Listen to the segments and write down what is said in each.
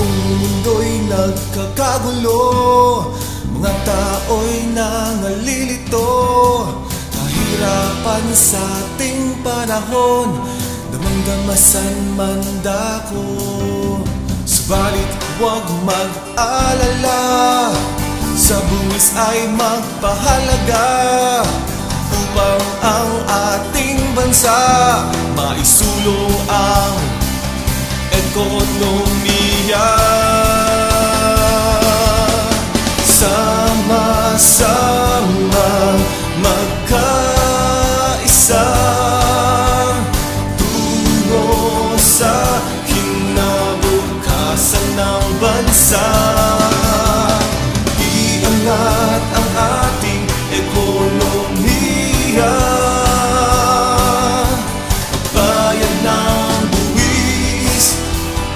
Mundo'y nagkakagulo, mga tao'y nangalilito. Kahirapan sa ating panahon, damang-damasan man dako. Subalit huwag mag-alala, sa buwis ay magpahalaga, upang ang ating bansa maisulong ang ekonomiya. Sama-sama magkaisa, tungo sa kinabukasan ng bansa. Iangat ang ating ekonomiya, magbayad ng buwis,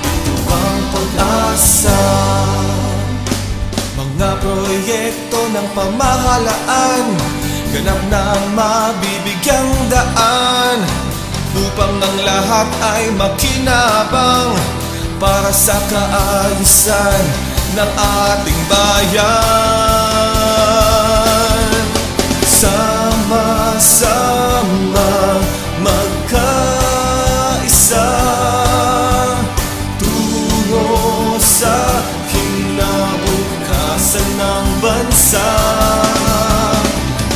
ito ang pag-asa. Mga proyekto ng pamahalaan, ganap na mabibigyang daan, upang ang lahat ay makinabang para sa kaayusan ng ating bayan. Sama-sama magkaisa, tungo sa kinabukasan ng bansa.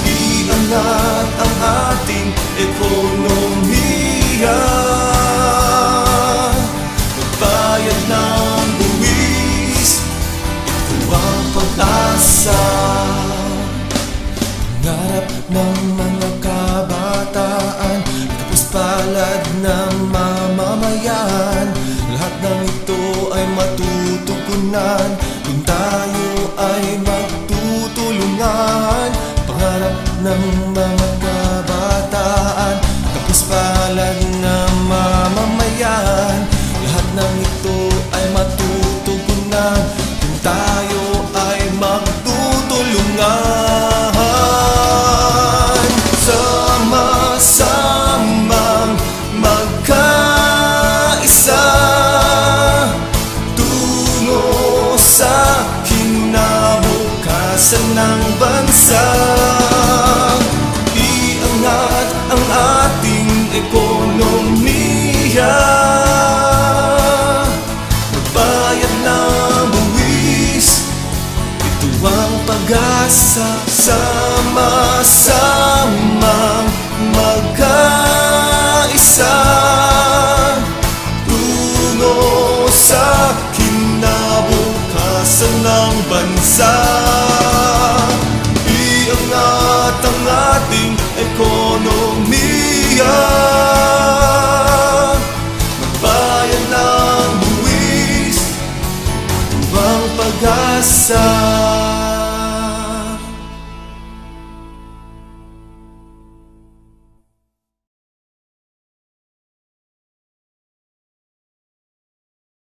Iangat ang ating ekonomiya, magbayad ng buwis, ito ang pag-asa. Pangarap ng mga kabataan, kapos palad ng mamamayan, lahat ng ito ay matutugunan kung tayo ay magtutulungan. Pangarap ng mga kabataan, kapos palad ng mamamayan, lahat ng ito ay matutugunan kung tayo ay magtutulungan. Sama-samang magkaisa, tungo sa kinabukasan ng bansa. Iangat ang ating ekonomiya, magbayad ng buwis, ito ang pag-asa. Sama-samang magkaisa, tungo sa kinabukasan ng bansa. Iangat ang ating ekonomiya, magbayad ng buwis, ito ang pag-asa.